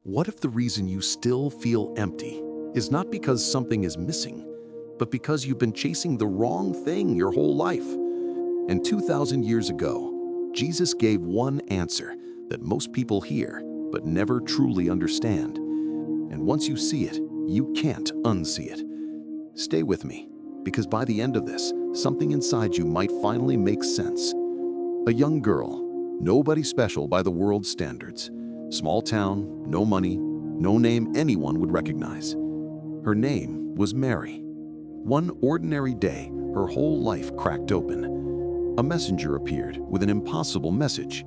What if the reason you still feel empty is not because something is missing, but because you've been chasing the wrong thing your whole life? And 2,000 years ago, Jesus gave one answer that most people hear but never truly understand. And once you see it, you can't unsee it. Stay with me, because by the end of this, something inside you might finally make sense. A young girl, nobody special by the world's standards. Small town, no money, no name anyone would recognize. Her name was Mary. One ordinary day, her whole life cracked open. A messenger appeared with an impossible message,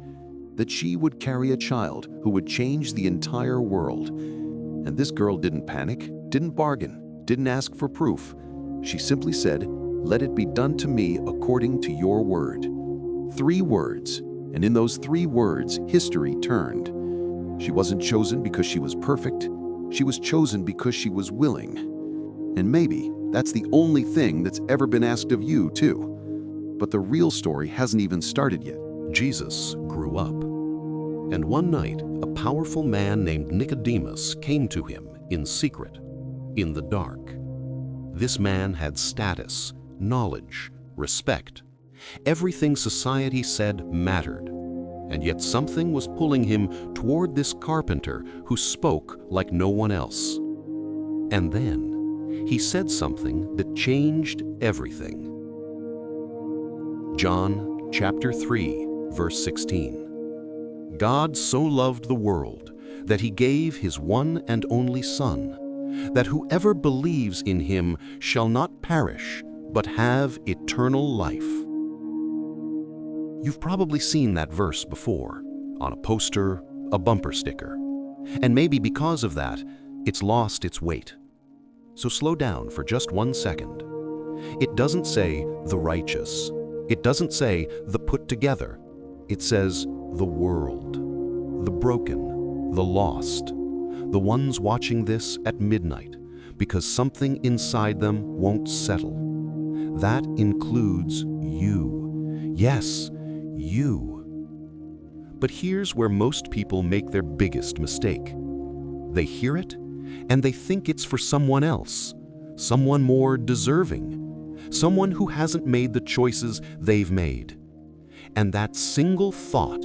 that she would carry a child who would change the entire world. And this girl didn't panic, didn't bargain, didn't ask for proof. She simply said, "Let it be done to me according to your word." 3 words, and in those 3 words, history turned. She wasn't chosen because she was perfect. She was chosen because she was willing. And maybe that's the only thing that's ever been asked of you, too. But the real story hasn't even started yet. Jesus grew up. And one night, a powerful man named Nicodemus came to him in secret, in the dark. This man had status, knowledge, respect. Everything society said mattered. And yet something was pulling him toward this carpenter who spoke like no one else. And then he said something that changed everything. John chapter 3, verse 16. God so loved the world that he gave his one and only Son, that whoever believes in him shall not perish, but have eternal life. You've probably seen that verse before, on a poster, a bumper sticker. And maybe because of that, it's lost its weight. So slow down for just 1 second. It doesn't say the righteous. It doesn't say the put together. It says the world, the broken, the lost, the ones watching this at midnight because something inside them won't settle. That includes you. Yes, you. But here's where most people make their biggest mistake. They hear it, and they think it's for someone else, someone more deserving, someone who hasn't made the choices they've made. And that single thought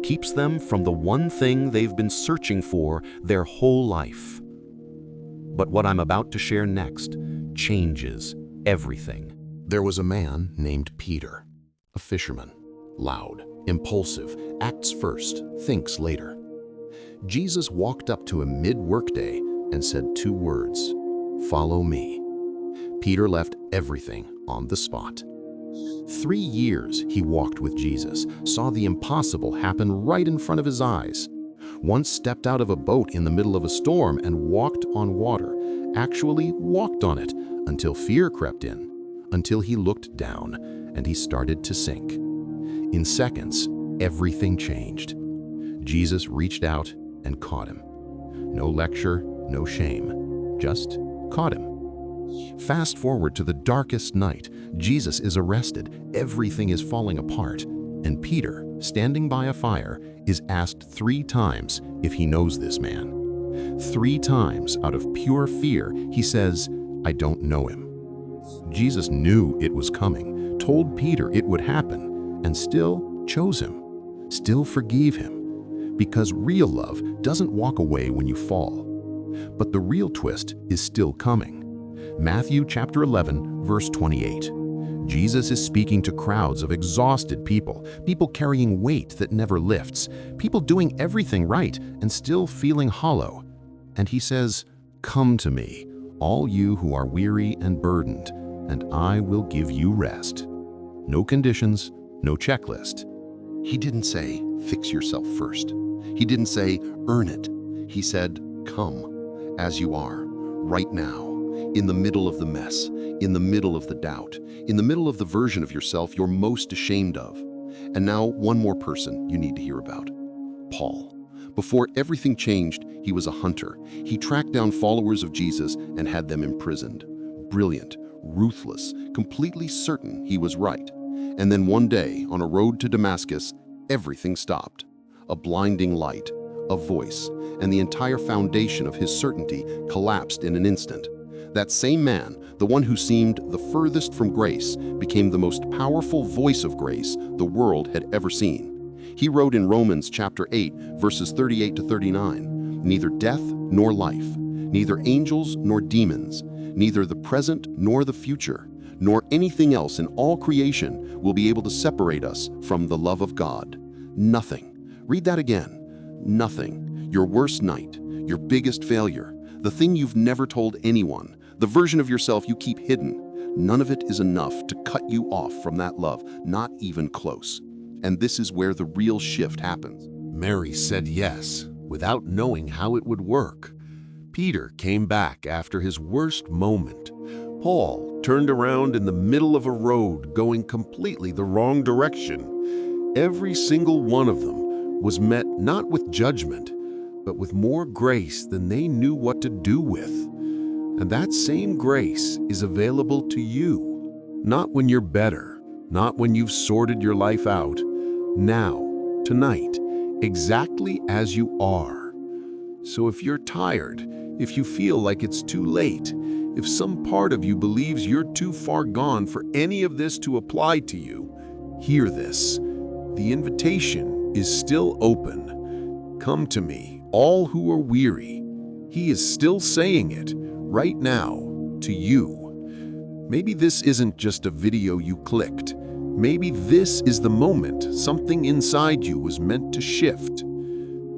keeps them from the one thing they've been searching for their whole life. But what I'm about to share next changes everything. There was a man named Peter, a fisherman. Loud, impulsive, acts first, thinks later. Jesus walked up to him mid-workday and said 2 words, "Follow me." Peter left everything on the spot. 3 years he walked with Jesus, saw the impossible happen right in front of his eyes. Once stepped out of a boat in the middle of a storm and walked on water, actually walked on it until fear crept in, until he looked down and he started to sink. In seconds, everything changed. Jesus reached out and caught him. No lecture, no shame, just caught him. Fast forward to the darkest night. Jesus is arrested, everything is falling apart, and Peter, standing by a fire, is asked 3 times if he knows this man. 3 times, out of pure fear, he says, "I don't know him." Jesus knew it was coming, told Peter it would happen, and still chose him, still forgave him, because real love doesn't walk away when you fall. But the real twist is still coming. Matthew chapter 11, verse 28. Jesus is speaking to crowds of exhausted people, people carrying weight that never lifts, people doing everything right and still feeling hollow. And he says, "Come to me, all you who are weary and burdened, and I will give you rest." No conditions, no checklist. He didn't say, "Fix yourself first." He didn't say, "Earn it." He said, "Come, as you are, right now, in the middle of the mess, in the middle of the doubt, in the middle of the version of yourself you're most ashamed of." And now one more person you need to hear about. Paul. Before everything changed, he was a hunter. He tracked down followers of Jesus and had them imprisoned. Brilliant, ruthless, completely certain he was right. And then one day, on a road to Damascus, everything stopped. A blinding light, a voice, and the entire foundation of his certainty collapsed in an instant. That same man, the one who seemed the furthest from grace, became the most powerful voice of grace the world had ever seen. He wrote in Romans chapter 8, verses 38 to 39, "Neither death nor life, neither angels nor demons, neither the present nor the future, nor anything else in all creation will be able to separate us from the love of God." Nothing. Read that again. Nothing. Your worst night, your biggest failure, the thing you've never told anyone, the version of yourself you keep hidden, none of it is enough to cut you off from that love, not even close. And this is where the real shift happens. Mary said yes, without knowing how it would work. Peter came back after his worst moment. Paul turned around in the middle of a road going completely the wrong direction. Every single one of them was met not with judgment, but with more grace than they knew what to do with. And that same grace is available to you. Not when you're better, not when you've sorted your life out. Now, tonight, exactly as you are. So if you're tired, if you feel like it's too late, if some part of you believes you're too far gone for any of this to apply to you, hear this. The invitation is still open. Come to me, all who are weary. He is still saying it right now to you. Maybe this isn't just a video you clicked. Maybe this is the moment something inside you was meant to shift.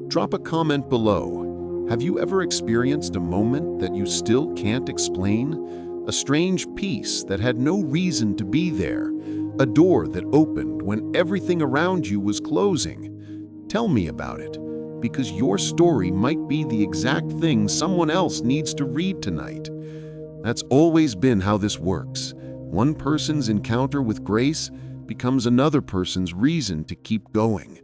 Drop a comment below. Have you ever experienced a moment that you still can't explain? A strange peace that had no reason to be there? A door that opened when everything around you was closing? Tell me about it, because your story might be the exact thing someone else needs to read tonight. That's always been how this works. One person's encounter with grace becomes another person's reason to keep going.